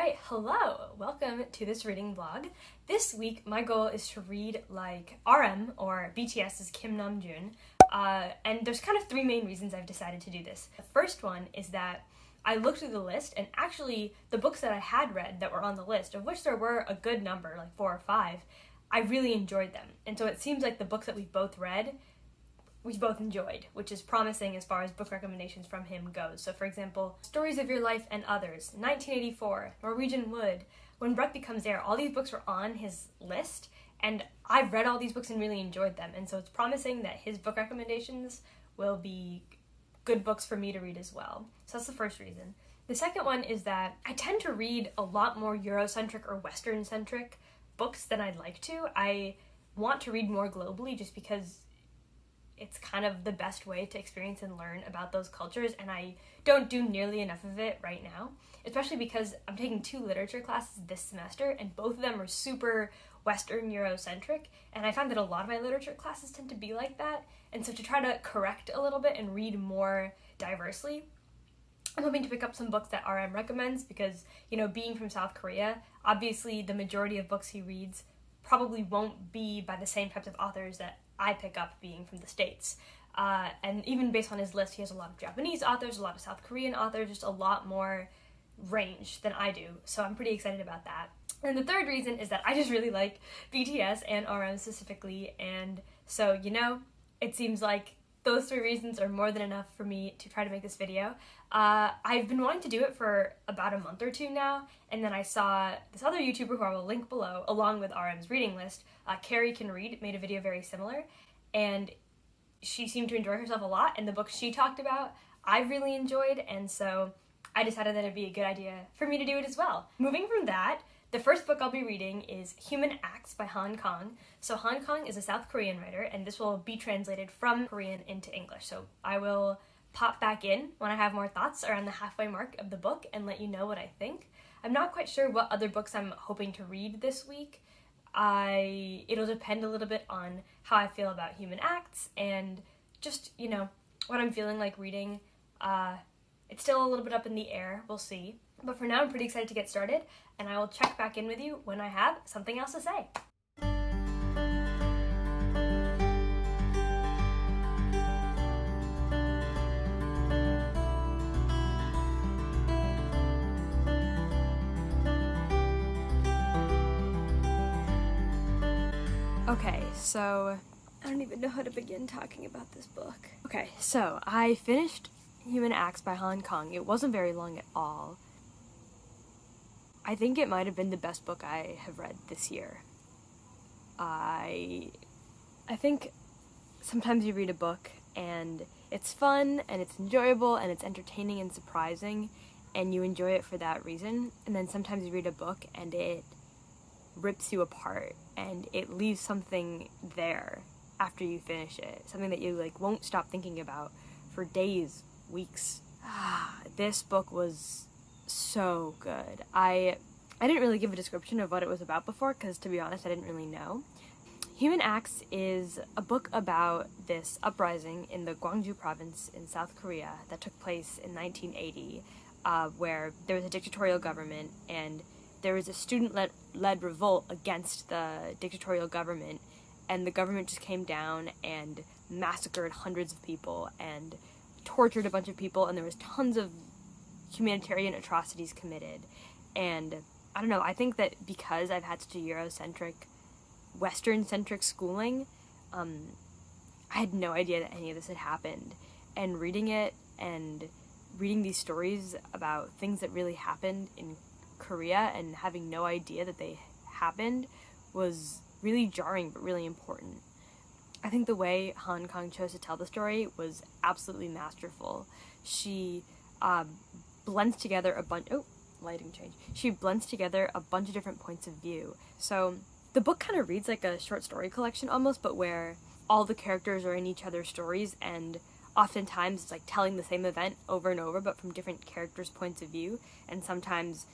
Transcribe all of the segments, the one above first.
Alright, hello! Welcome to this reading vlog. This week, my goal is to read like RM, or BTS's Kim Namjoon, and there's kind of three main reasons I've decided to do this. The first one is that I looked through the list, and actually the books that I had read that were on the list, of which there were a good number, like 4 or 5, I really enjoyed them. And so it seems like the books that we've both read, we both enjoyed, which is promising as far as book recommendations from him goes. So for example, Stories of Your Life and Others, 1984, Norwegian Wood, When Breath Becomes Air, all these books were on his list, and I've read all these books and really enjoyed them, and so it's promising that his book recommendations will be good books for me to read as well. So that's the first reason. The second one is that I tend to read a lot more Eurocentric or Western-centric books than I'd like to. I want to read more globally just because it's kind of the best way to experience and learn about those cultures, and I don't do nearly enough of it right now, especially because I'm taking 2 literature classes this semester, and both of them are super Western Eurocentric, and I find that a lot of my literature classes tend to be like that, and so to try to correct a little bit and read more diversely, I'm hoping to pick up some books that RM recommends because, being from South Korea, obviously the majority of books he reads probably won't be by the same types of authors that I pick up being from the States. And even based on his list, he has a lot of Japanese authors, a lot of South Korean authors, just a lot more range than I do. So I'm pretty excited about that. And the third reason is that I just really like BTS and RM specifically. And so, it seems like those 3 reasons are more than enough for me to try to make this video. I've been wanting to do it for about a month or 2 now, and then I saw this other YouTuber who I will link below, along with RM's reading list, Carrie Can Read, made a video very similar, and she seemed to enjoy herself a lot, and the books she talked about I really enjoyed, and so I decided that it'd be a good idea for me to do it as well. Moving from that, the first book I'll be reading is Human Acts by Han Kang. So Han Kang is a South Korean writer, and this will be translated from Korean into English. So I will pop back in when I have more thoughts around the halfway mark of the book and let you know what I think. I'm not quite sure what other books I'm hoping to read this week. It'll depend a little bit on how I feel about Human Acts and just, what I'm feeling like reading. It's still a little bit up in the air, we'll see. But for now, I'm pretty excited to get started, and I will check back in with you when I have something else to say. Okay, so I don't even know how to begin talking about this book. Okay, so I finished Human Acts by Han Kang. It wasn't very long at all. I think it might have been the best book I have read this year. I think sometimes you read a book and it's fun and it's enjoyable and it's entertaining and surprising and you enjoy it for that reason, and then sometimes you read a book and it rips you apart and it leaves something there after you finish it, something that you won't stop thinking about for days, weeks. This book was so good. I didn't really give a description of what it was about before because, to be honest, I didn't really know. Human Acts is a book about this uprising in the Gwangju province in South Korea that took place in 1980, where there was a dictatorial government and there was a student-led revolt against the dictatorial government, and the government just came down and massacred hundreds of people and tortured a bunch of people, and there was tons of humanitarian atrocities committed. And I don't know, I think that because I've had such a Eurocentric, Western-centric schooling, I had no idea that any of this had happened. And reading it and reading these stories about things that really happened in Korea and having no idea that they happened was really jarring but really important. I think the way Han Kang chose to tell the story was absolutely masterful. She blends together a bunch... Oh, lighting change. She blends together a bunch of different points of view. So the book kind of reads like a short story collection almost, but where all the characters are in each other's stories, and oftentimes it's like telling the same event over and over, but from different characters' points of view, and sometimes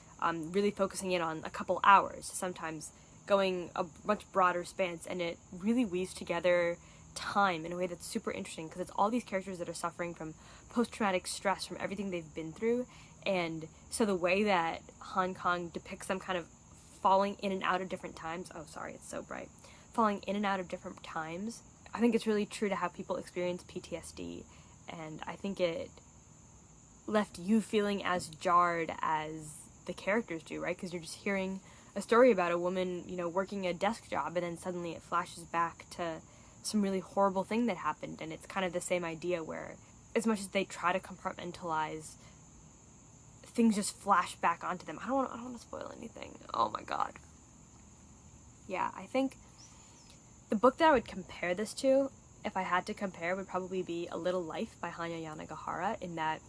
really focusing in on a couple hours, sometimes going a much broader spans, and it really weaves together time in a way that's super interesting because it's all these characters that are suffering from post-traumatic stress from everything they've been through, And so the way that Hong Kong depicts them kind of falling in and out of different times, oh sorry, it's so bright, falling in and out of different times, I think it's really true to how people experience PTSD, and I think it left you feeling as jarred as the characters do, right? Because you're just hearing a story about a woman, you know, working a desk job, and then suddenly it flashes back to some really horrible thing that happened, and it's kind of the same idea where as much as they try to compartmentalize, things just flash back onto them. I don't want to spoil anything. Oh my god. Yeah, I think the book that I would compare this to, if I had to compare, would probably be A Little Life by Hanya Yanagihara, in that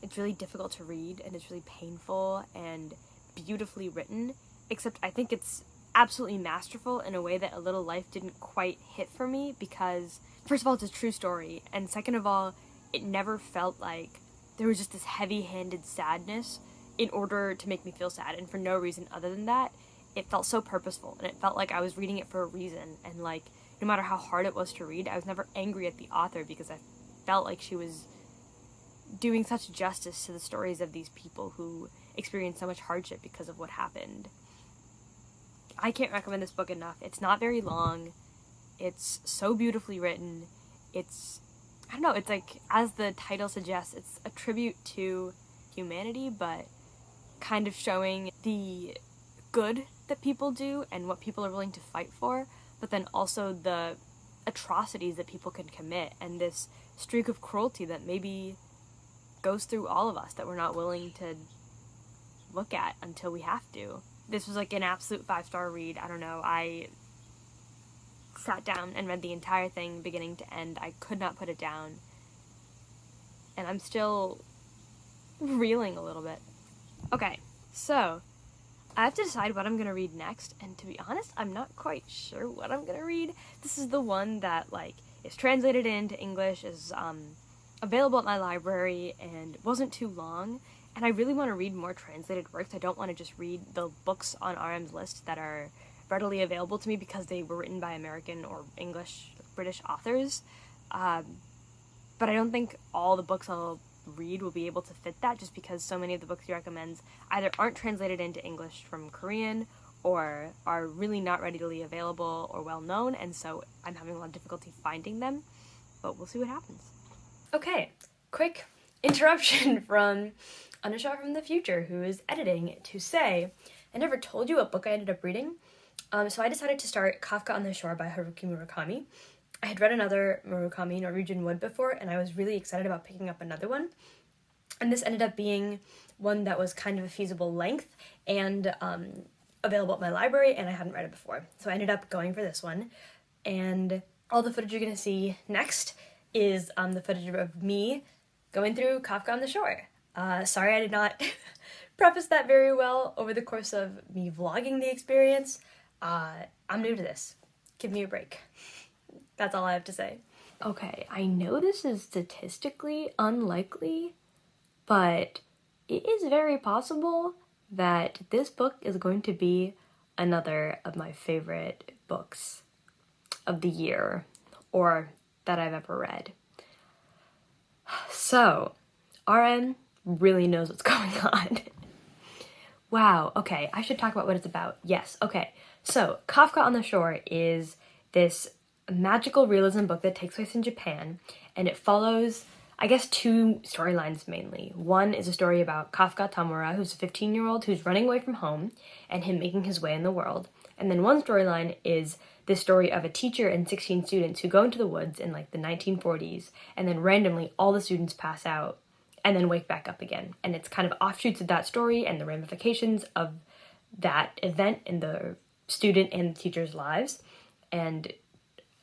it's really difficult to read, and it's really painful and beautifully written, except I think it's absolutely masterful in a way that A Little Life didn't quite hit for me, because first of all, it's a true story, and second of all, it never felt like there was just this heavy-handed sadness in order to make me feel sad, and for no reason other than that. It felt so purposeful, and it felt like I was reading it for a reason, and like, no matter how hard it was to read, I was never angry at the author, because I felt like she was doing such justice to the stories of these people who experienced so much hardship because of what happened. I can't recommend this book enough. It's not very long. It's so beautifully written. It's, I don't know, it's like, as the title suggests, it's a tribute to humanity, but kind of showing the good that people do and what people are willing to fight for, but then also the atrocities that people can commit, and this streak of cruelty that maybe goes through all of us that we're not willing to look at until we have to. This was like an absolute 5-star read. I don't know, I sat down and read the entire thing beginning to end. I could not put it down, and I'm still reeling a little bit. Okay, so I have to decide what I'm going to read next, and to be honest, I'm not quite sure what I'm going to read. This is the one that, like, is translated into English, is available at my library, and wasn't too long, and I really want to read more translated works. I don't want to just read the books on RM's list that are readily available to me because they were written by American or English, British authors, but I don't think all the books I'll read will be able to fit that, just because so many of the books he recommends either aren't translated into English from Korean or are really not readily available or well known, and so I'm having a lot of difficulty finding them, but we'll see what happens. Okay, quick interruption from Anusha from the future, who is editing, to say I never told you what book I ended up reading. So I decided to start Kafka on the Shore by Haruki Murakami. I had read another Murakami, Norwegian Wood, before, and I was really excited about picking up another one. And this ended up being one that was kind of a feasible length and available at my library, and I hadn't read it before. So I ended up going for this one. And all the footage you're going to see next is the footage of me going through Kafka on the Shore. Sorry I did not preface that very well over the course of me vlogging the experience. I'm new to this. Give me a break. That's all I have to say. Okay, I know this is statistically unlikely, but it is very possible that this book is going to be another of my favorite books of the year, or that I've ever read. So, RM really knows what's going on. Wow, okay, I should talk about what it's about. Yes, okay. So, Kafka on the Shore is this magical realism book that takes place in Japan, and it follows, I guess, two storylines mainly. One is a story about Kafka Tamura, who's a 15-year-old who's running away from home, and him making his way in the world. And then one storyline is this story of a teacher and 16 students who go into the woods in like the 1940s, and then randomly all the students pass out and then wake back up again. And it's kind of offshoots of that story and the ramifications of that event in the student and the teacher's lives, and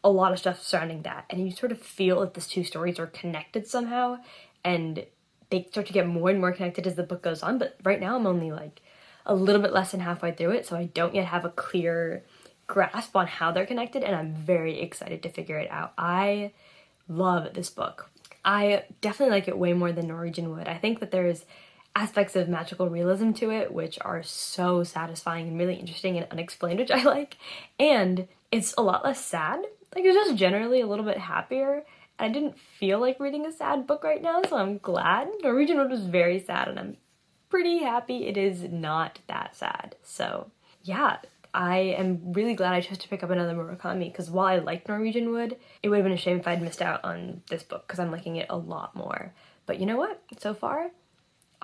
a lot of stuff surrounding that. And you sort of feel that these two stories are connected somehow, and they start to get more and more connected as the book goes on. But right now I'm only like a little bit less than halfway through it, so I don't yet have a clear grasp on how they're connected, and I'm very excited to figure it out. I love this book. I definitely like it way more than Norwegian Wood. I think that there's aspects of magical realism to it which are so satisfying and really interesting and unexplained, which I like, and it's a lot less sad. Like, it's just generally a little bit happier. I didn't feel like reading a sad book right now, so I'm glad. Norwegian Wood was very sad, and I'm pretty happy it is not that sad. So yeah, I am really glad I chose to pick up another Murakami, because while I liked Norwegian Wood, it would have been a shame if I'd missed out on this book, because I'm liking it a lot more. But you know what? So far,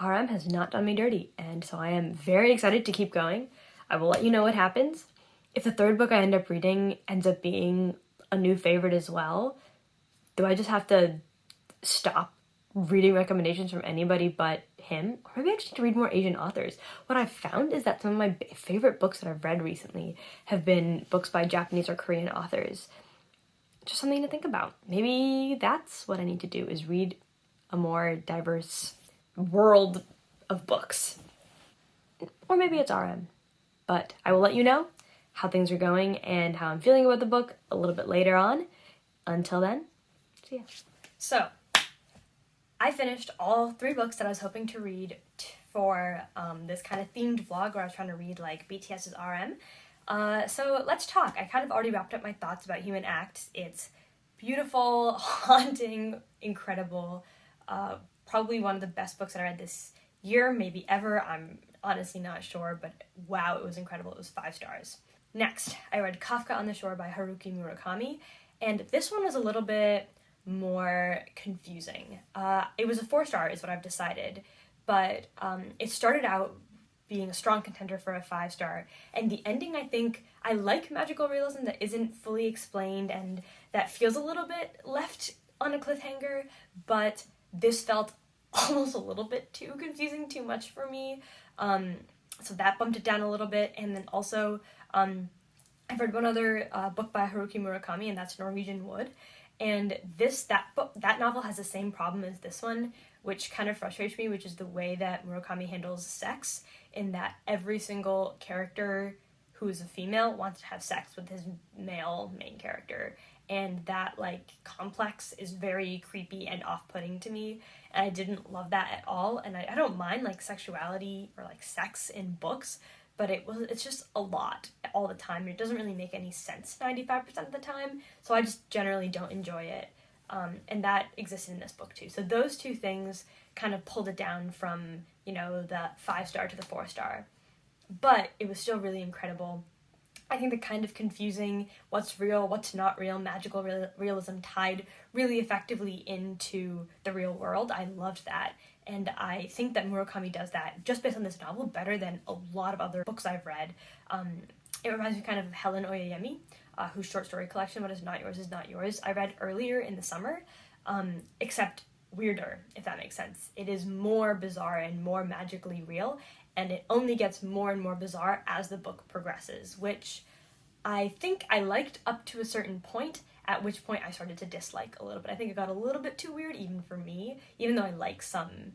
RM has not done me dirty, and so I am very excited to keep going. I will let you know what happens. If the third book I end up reading ends up being a new favorite as well, do I just have to stop reading recommendations from anybody but him? Or maybe I just need to read more Asian authors. What I've found is that some of my favorite books that I've read recently have been books by Japanese or Korean authors. Just something to think about. Maybe that's what I need to do, is read a more diverse world of books. Or maybe it's RM. But I will let you know how things are going and how I'm feeling about the book a little bit later on. Until then, see ya. So, I finished all 3 books that I was hoping to read for this kind of themed vlog where I was trying to read like BTS's RM. So let's talk. I kind of already wrapped up my thoughts about Human Acts. It's beautiful, haunting, incredible, probably one of the best books that I read this year, maybe ever. I'm honestly not sure, but wow, it was incredible. It was 5 stars. Next, I read Kafka on the Shore by Haruki Murakami, and this one was a little bit more confusing. It was a 4 star is what I've decided, but it started out being a strong contender for a 5 star, and the ending, I think, I like magical realism that isn't fully explained and that feels a little bit left on a cliffhanger, but this felt almost a little bit too confusing, too much for me, so that bumped it down a little bit. And then also I've read one other book by Haruki Murakami, and that's Norwegian Wood. And that novel has the same problem as this one, which kind of frustrates me, which is the way that Murakami handles sex, in that every single character who is a female wants to have sex with his male main character. And that, like, complex is very creepy and off-putting to me, and I didn't love that at all. And I don't mind, like, sexuality or, like, sex in books, but it's just a lot all the time. It doesn't really make any sense 95% of the time, so I just generally don't enjoy it. And that existed in this book too. So those 2 things kind of pulled it down from, the 5 star to the 4 star. But it was still really incredible. I think the kind of confusing what's real, what's not real, magical realism tied really effectively into the real world. I loved that. And I think that Murakami does that, just based on this novel, better than a lot of other books I've read. It reminds me kind of Helen Oyeyemi, whose short story collection, What Is Not Yours Is Not Yours, I read earlier in the summer, except weirder, if that makes sense. It is more bizarre and more magically real, and it only gets more and more bizarre as the book progresses, which I think I liked up to a certain point, at which point I started to dislike a little bit. I think it got a little bit too weird, even for me, even though I like some,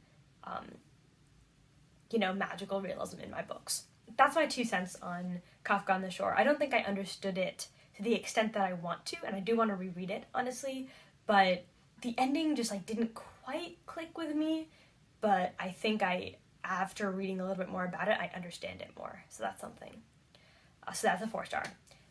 magical realism in my books. That's my 2 cents on Kafka on the Shore. I don't think I understood it to the extent that I want to, and I do want to reread it, honestly, but the ending just, didn't quite click with me, but I think after reading a little bit more about it, I understand it more, so that's something. So that's a 4 star.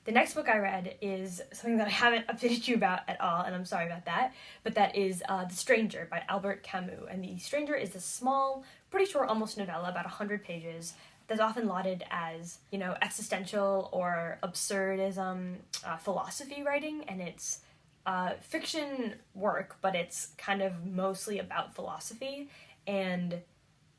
The next book I read is something that I haven't updated you about at all, and I'm sorry about that, but that is The Stranger by Albert Camus. And The Stranger is a small, pretty short, almost novella, about 100 pages, that's often lauded as, existential or absurdism philosophy writing, and it's fiction work, but it's kind of mostly about philosophy. And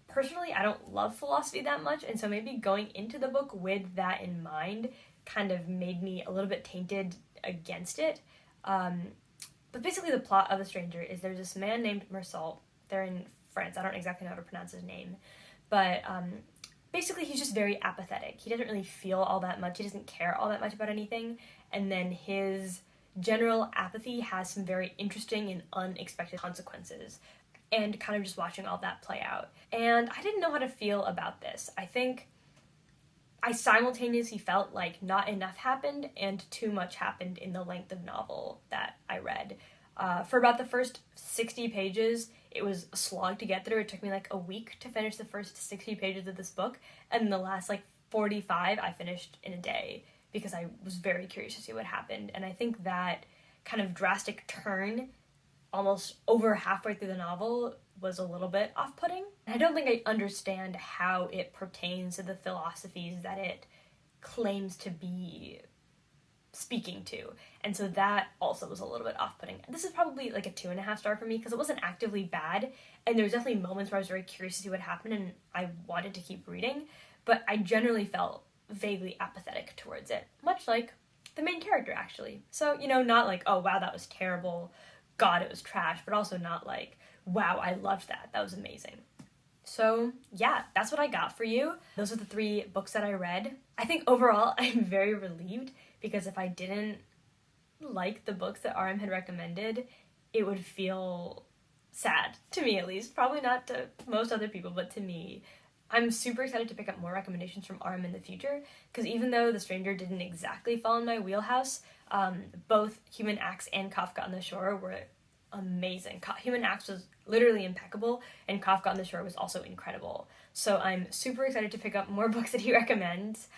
personally, I don't love philosophy that much, and so maybe going into the book with that in mind kind of made me a little bit tainted against it. But basically the plot of The Stranger is there's this man named Mersault. They're in France. I don't exactly know how to pronounce his name. But basically he's just very apathetic. He doesn't really feel all that much. He doesn't care all that much about anything. And then his general apathy has some very interesting and unexpected consequences. And kind of just watching all that play out. And I didn't know how to feel about this. I think I simultaneously felt like not enough happened and too much happened in the length of novel that I read. For about the first 60 pages, it was a slog to get through. It took me like a week to finish the first 60 pages of this book, and the last 45 I finished in a day because I was very curious to see what happened. And I think that kind of drastic turn almost over halfway through the novel was a little bit off-putting. And I don't think I understand how it pertains to the philosophies that it claims to be speaking to. And so that also was a little bit off-putting. This is probably like a 2.5 star for me because it wasn't actively bad, and there was definitely moments where I was very curious to see what happened and I wanted to keep reading, but I generally felt vaguely apathetic towards it, much like the main character actually. So, not like, oh wow, that was terrible, god, it was trash, but also not like, wow, I loved that, that was amazing. So yeah, that's what I got for you. Those are the 3 books that I read. I think overall I'm very relieved, because if I didn't like the books that RM had recommended, it would feel sad, to me at least. Probably not to most other people, but to me. I'm super excited to pick up more recommendations from RM in the future, because even though The Stranger didn't exactly fall in my wheelhouse, both Human Acts and Kafka on the Shore were amazing. Human Acts was literally impeccable, and Kafka on the Shore was also incredible. So I'm super excited to pick up more books that he recommends.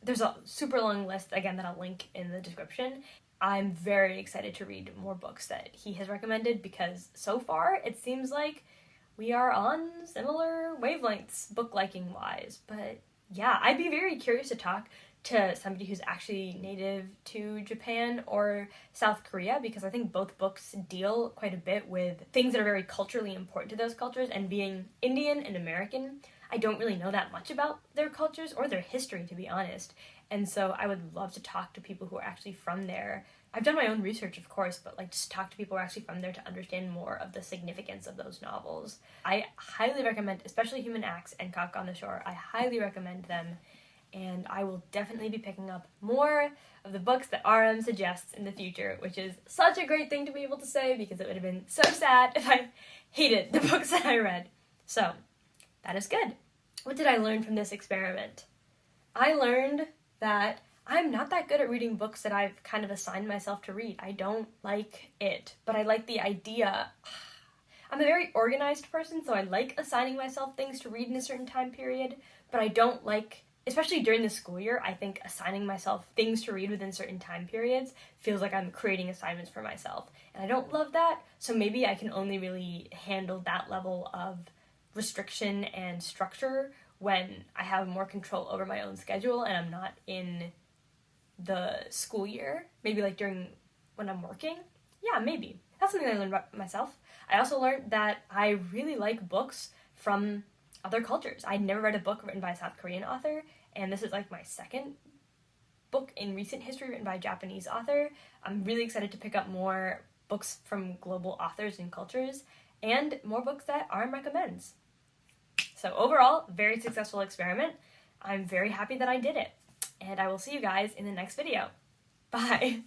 There's a super long list, again, that I'll link in the description. I'm very excited to read more books that he has recommended, because so far it seems like we are on similar wavelengths, book liking wise. But yeah, I'd be very curious to talk to somebody who's actually native to Japan or South Korea, because I think both books deal quite a bit with things that are very culturally important to those cultures, and being Indian and American, I don't really know that much about their cultures or their history, to be honest. And so I would love to talk to people who are actually from there. I've done my own research, of course, but like just talk to people who are actually from there to understand more of the significance of those novels. I highly recommend, especially Human Acts and Kafka on the Shore, I highly recommend them. And I will definitely be picking up more of the books that RM suggests in the future, which is such a great thing to be able to say, because it would have been so sad if I hated the books that I read. So, that is good. What did I learn from this experiment? I learned that I'm not that good at reading books that I've kind of assigned myself to read. I don't like it, but I like the idea. I'm a very organized person, so I like assigning myself things to read in a certain time period, but I don't like, especially during the school year, I think assigning myself things to read within certain time periods feels like I'm creating assignments for myself, and I don't love that, so maybe I can only really handle that level of restriction and structure when I have more control over my own schedule and I'm not in the school year. Maybe like when I'm working. Yeah, maybe. That's something I learned about myself. I also learned that I really like books from other cultures. I'd never read a book written by a South Korean author, and this is like my second book in recent history written by a Japanese author. I'm really excited to pick up more books from global authors and cultures, and more books that RM recommends. So overall, very successful experiment. I'm very happy that I did it. And I will see you guys in the next video. Bye!